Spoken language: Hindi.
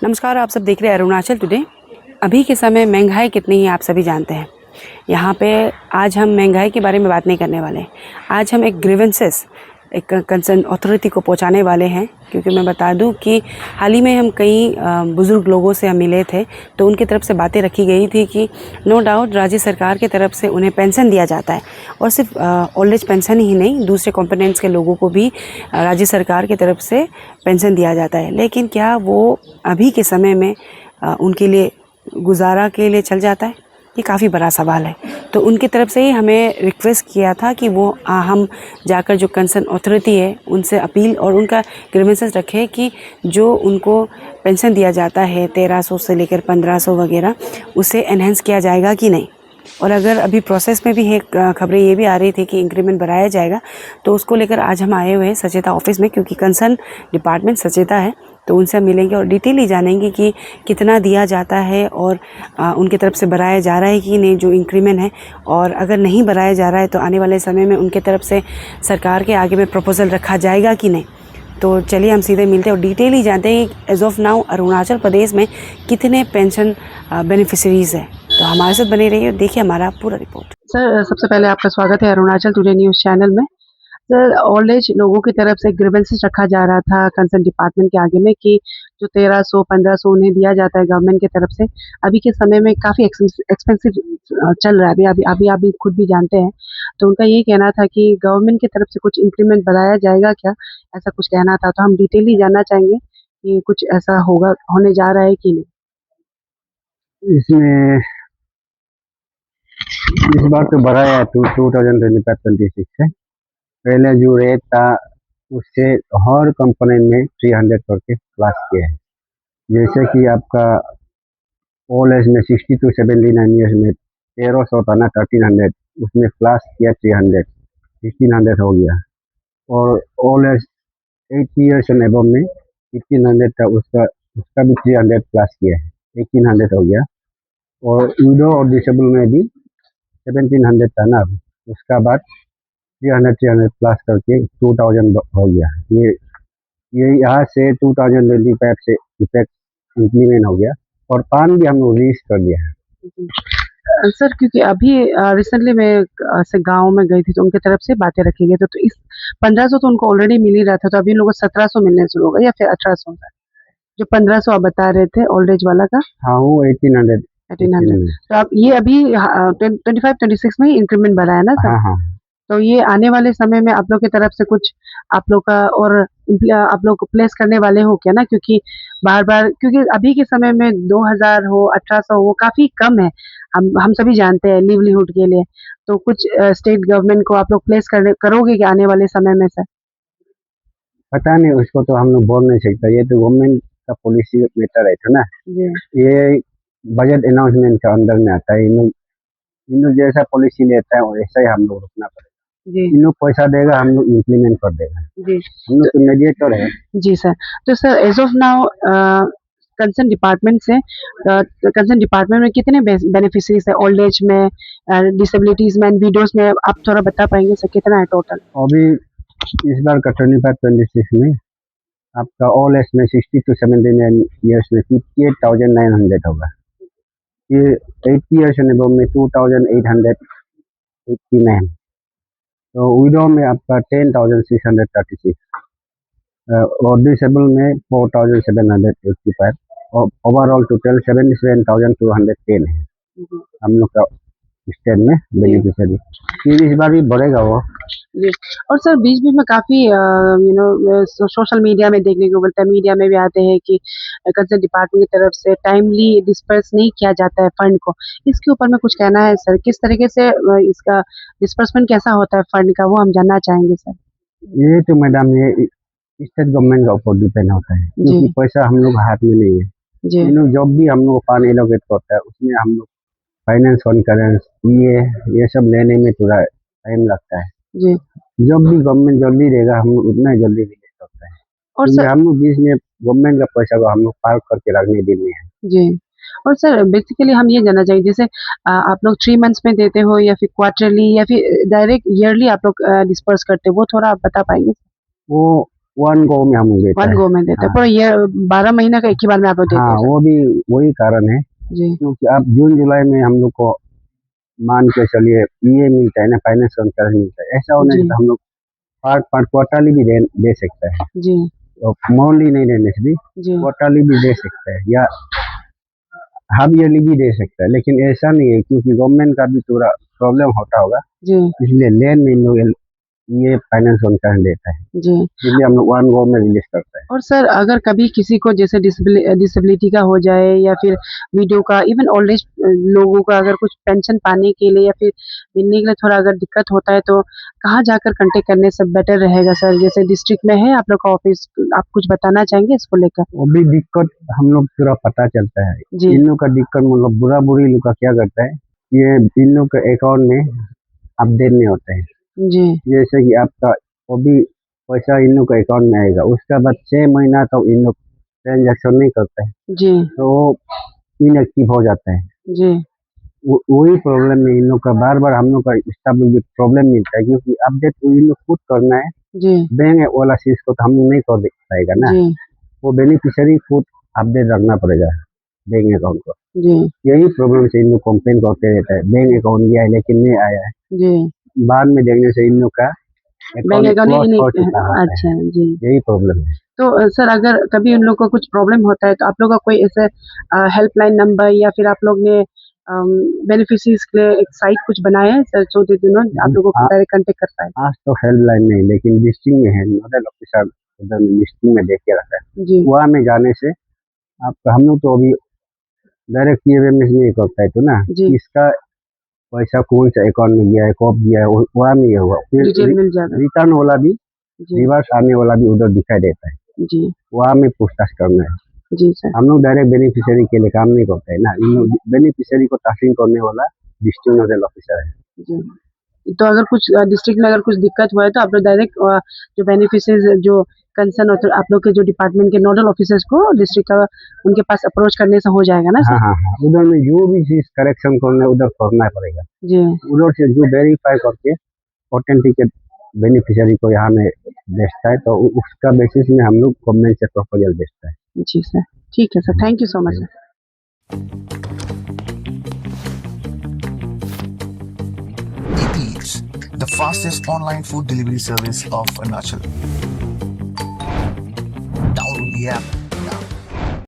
नमस्कार, आप सब देख रहे हैं अरुणाचल टुडे। अभी के समय महंगाई कितनी है आप सभी जानते हैं। यहाँ पे आज हम महंगाई के बारे में बात नहीं करने वाले। आज हम एक ग्रीवेंसेस एक कंसर्न अथॉरिटी को पहुँचाने वाले हैं, क्योंकि मैं बता दूं कि हाल ही में हम कई बुज़ुर्ग लोगों से हम मिले थे, तो उनकी तरफ से बातें रखी गई थी कि नो डाउट राज्य सरकार की तरफ से उन्हें पेंशन दिया जाता है, और सिर्फ ओल्ड एज पेंशन ही नहीं, दूसरे कंपोनेंट्स के लोगों को भी राज्य सरकार की तरफ से पेंशन दिया जाता है। लेकिन क्या वो अभी के समय में उनके लिए गुजारा के लिए चल जाता है? ये काफ़ी बड़ा सवाल है। तो उनकी तरफ से ही हमें रिक्वेस्ट किया था कि वो हम जाकर जो कंसर्न अथॉरिटी है उनसे अपील और उनका ग्रीवेंसेस रखें कि जो उनको पेंशन दिया जाता है 1300 से लेकर 1500 वगैरह, उसे एनहेंस किया जाएगा कि नहीं। और अगर अभी प्रोसेस में भी है, खबरें ये भी आ रही थी कि इंक्रीमेंट बढ़ाया जाएगा, तो उसको लेकर आज हम आए हुए हैं सचेता ऑफिस में, क्योंकि कंसर्न डिपार्टमेंट सचेता है। तो उनसे हम मिलेंगे और डिटेल ही जानेंगे कि कितना दिया जाता है और उनकी तरफ से बढ़ाया जा रहा है कि नहीं जो इंक्रीमेंट है, और अगर नहीं बढ़ाया जा रहा है तो आने वाले समय में उनके तरफ से सरकार के आगे में प्रपोजल रखा जाएगा कि नहीं। तो चलिए हम सीधे मिलते हैं और डिटेल ही जानते हैं कि as of now Arunachal Pradesh में कितने पेंशन बेनिफिशरीज हैं। तो हमारे साथ बने रहिए, देखिए हमारा पूरा रिपोर्ट। सर, सबसे पहले आपका स्वागत है अरुणाचल टुडे न्यूज़ चैनल में। सर, ओल्ड एज लोगों की तरफ से ग्रीवेंसेस रखा जा रहा था कंसर्न डिपार्टमेंट के आगे में कि जो 1300 1500 उन्हें दिया जाता है गवर्नमेंट की तरफ से, अभी के समय में काफ़ी एक्सपेंसिव चल रहा है। अभी अभी अभी आप भी खुद भी जानते हैं। तो उनका यही कहना था कि गवर्नमेंट की तरफ से कुछ इंक्रीमेंट बढ़ाया जाएगा क्या, ऐसा कुछ कहना था। तो हम डिटेल ही जानना चाहेंगे कि कुछ ऐसा होगा, होने जा रहा है कि नहीं। इसमें इस बार तो बढ़ाया है 2025-26 से। पहले जो रेट था उससे हर कंपोनेंट में 300 करके प्लस किया है। जैसे कि आपका ओल्ड एज में 60 to 79 ईयर्स में 1300 था ना, 1300, उसमें प्लस किया 300, 1600 हो गया। और old age 80 years and above में 1500 था, उसका भी 300 प्लस किया है, 1800 हो गया। और विडो और डिसेबल में भी 1700 था ना, उसका बाद 300 प्लस करके 2000 हो गया। ये यहाँ से 2025 से इफेक्ट इम्प्लीमेंट हो गया, और पान भी हम लोग रिलीज कर दिया है। सर, क्योंकि अभी रिसेंटली मैं ऐसे गांव में गई थी, तो उनकी तरफ से बातें रखी गई थी। तो इस 1500 तो उनको ऑलरेडी मिल ही रहा था, तो अभी इन लोगों को 1700 मिलने शुरू हो गया या फिर 1800 का? जो 1500 आप बता रहे थे ओल्ड एज वाला का। हाँ, वो 1800। तो आप ये अभी 25-26 में ही इंक्रीमेंट बढ़ा है ना सर? हाँ हाँ। तो ये आने वाले समय में आप लोग की तरफ से कुछ आप लोग का और आप लोग को प्लेस करने वाले हो क्या ना, क्योंकि बार-बार, क्योंकि अभी के समय में 2000 हो 1800 वो काफ़ी कम है। हम सभी जानते हैं लिवलीहुड के लिए। तो कुछ स्टेट गवर्नमेंट को आप लोग प्लेस करोगे क्या आने वाले समय में सर? पता नहीं, उसको तो हम लोग बोल नहीं सकते, ये तो गवर्नमेंट का पॉलिसी मैटर है ना। जी। ये बजट अनाउंसमेंट का अंदर में आता है। इन लोग जैसा पॉलिसी लेता है वैसा ही हम लोग रुकना पड़ेगा। जी। इन लोग पैसा देगा, हम लोग इम्प्लीमेंट कर देगा। जी। हम लोग तो मीडिएटर है। जी सर। तो sir, as of now concern department से कंसर्न डिपार्टमेंट में कितने बेनिफिशरीज़ हैं ओल्ड एज में, डिसेबिलिटीज़ में, विडोज़ में, आप थोड़ा बता पाएँगे सर कितना है टोटल? अभी इस बार का 25-26 में आपका ओल्ड एज में 60 to 79 ईयर्स में 58,900 होगा। ये 80 ईयर्स एंड अबव में 2,889। तो विडो में आपका 10,636, और डिसेबल में 4,785, और ओवरऑल टोटल 77,210 है हम लोग का स्टेट में बेनिफिशियरी। फिर इस बार भी बढ़ेगा वो। जी। और सर, बीच-बीच में काफ़ी सोशल मीडिया में देखने को मिलता है, मीडिया में भी आते हैं कि कंसर्न डिपार्टमेंट की तरफ से टाइमली डिस्पर्स नहीं किया जाता है फंड को। इसके ऊपर में कुछ कहना है सर? किस तरीके से इसका डिस्बर्समेंट कैसा होता है फंड का, वो हम जानना चाहेंगे सर। ये तो मैडम, ये स्टेट गवर्नमेंट का ऊपर डिपेंड होता है, क्योंकि जी। पैसा हम लोग हाथ में नहीं है। जी। ये लोग जब भी हम लोग फंड एलोकेट करता है उसमें हम लोग फाइनेंस करेंस ये सब लेने में थोड़ा टाइम लगता है। जी। जब भी गवर्नमेंट जल्दी देगा हम लोग उतना ही जल्दी रिलीज करते हैं, और क्योंकि सर, हम लोग बीच में गवर्नमेंट का पैसा को हम लोग पार्क करके रखने देने हैं। जी। और सर, बेसिकली हम ये जानना चाहेंगे, जैसे आप लोग 3 मंथ्स में देते हो या फिर क्वार्टरली या फिर डायरेक्ट ईयरली आप लोग डिस्पर्स करते हो, वो थोड़ा आप बता पाएँगे? वो वन गो में हम लोग देते वन हैं। गो में देते हैं, हाँ। पर ये 12 महीने का एक ही बार में आप लोग देते हाँ, हैं वो भी वही कारण है, जी क्योंकि अब जून जुलाई में हम लोग को मान के चलिए ये मिलता है ना, फाइनेंस कंसल्टेंसी मिलता है, ऐसा होने जी से तो हम लोग पार्ट क्वार्टरली भी दे सकते हैं, जी तो मंथली नहीं देने से भी जी क्वार्टरली भी दे सकते हैं या हाफ ईयरली भी दे सकता है, लेकिन ऐसा नहीं है क्योंकि गवर्नमेंट का भी थोड़ा प्रॉब्लम होता होगा, जी इसलिए लेन में इन लोग ये फाइनेंस कंसल्टेंसी देता है, जी। इसलिए हम लोग वन गो में रिलीज करते हैं। और सर अगर कभी किसी को जैसे डिसेबिलिटी का हो जाए या फिर विडो का, इवन ओल्ड एज लोगों का अगर कुछ पेंशन पाने के लिए या फिर मिलने के लिए थोड़ा अगर दिक्कत होता है तो कहाँ जाकर कांटेक्ट करने से बेटर रहेगा सर? जैसे डिस्ट्रिक्ट में है आप लोग का ऑफिस, आप कुछ बताना चाहेंगे इसको लेकर? वो भी दिक्कत हम लोग पूरा पता चलता है, जी इन लोग का दिक्कत मतलब बुरा बुरी लोग का क्या करता है, ये इन लोग के अकाउंट में अपडेट नहीं होते हैं, जी जैसे कि आपका वो भी पैसा इन लोग के अकाउंट में आएगा, उसके बाद 6 महीना तो इन लोग ट्रांजेक्शन नहीं करते हैं, जी तो वो इनएक्टिव हो जाता है। जी वही प्रॉब्लम है इन लोग का, बार बार हम लोग का स्टाफ लोग भी प्रॉब्लम मिलता है, क्योंकि अपडेट तो इन लोग खुद करना है, जी बैंक वाला चीज को तो हम लोग नहीं कर पाएगा ना, जी वो बेनिफिशियरी खुद अपडेट रखना पड़ेगा बैंक अकाउंट को। जी यही प्रॉब्लम से इन लोग कंप्लेन करते रहता है, बैंक अकाउंट गया है लेकिन नहीं आया है, जी। बाद में देखने से इन लोग का बैंक अकाउंट अकाउंट क्लोज नहीं हो चुका होता है, अच्छा जी। यही प्रॉब्लम है। तो सर अगर कभी उन लोग को कुछ प्रॉब्लम होता है तो आप लोग का कोई ऐसे हेल्पलाइन नंबर या फिर आप लोग ने बेनिफिशियरीज के लिए एक साइट कुछ बनाया है सर, सो दैट आप लोगों को आ- डायरेक्ट कांटेक्ट कर पाए? आज तो हेल्पलाइन नहीं, लेकिन डिस्ट्रिक्ट में है, नोडल ऑफिसर उधर डिस्ट्रिक्ट में देख के रखा है, जी वहाँ में जाने से आप हम लोग तो अभी डायरेक्ट पीएमएस नहीं करता है, तो ना जी इसका पैसा कौन सा अकाउंट में गया है, कब गया है, वहाँ में ये हुआ, फिर डिटेल मिल जाएगा रिटर्न वाला भी, जी रिवर्स आने वाला भी उधर दिखाई देता है, जी वहाँ में पूछताछ करना है। जी सर हम लोग डायरेक्ट बेनिफिशियरी के लिए काम नहीं करते है ना, इन लोग बेनिफिशियरी को टास्किंग करने वाला डिस्ट्रिक्ट नोडल ऑफिसर है। जी। तो अगर कुछ डिस्ट्रिक्ट में अगर कुछ दिक्कत हुआ है तो आप लोग डायरेक्ट जो बेनिफिशियरीज जो कंसर्न होते आप लोग के जो डिपार्टमेंट के नोडल ऑफिसर्स को डिस्ट्रिक्ट का उनके पास अप्रोच करने से हो जाएगा ना हाँ सर? हाँ हाँ, उधर में जो भी चीज करेक्शन करना है उधर करना पड़ेगा, जी उधर से जो वेरीफाई करके ऑथेंटिकेट बेनिफिशियरी को यहाँ में भेजता है, तो उसका बेसिस में हम लोग गवर्नमेंट से प्रपोजल भेजता है। जी सर, ठीक है sir, thank you so much sir. Eats, the fastest online food delivery service of Arunachal. Download the app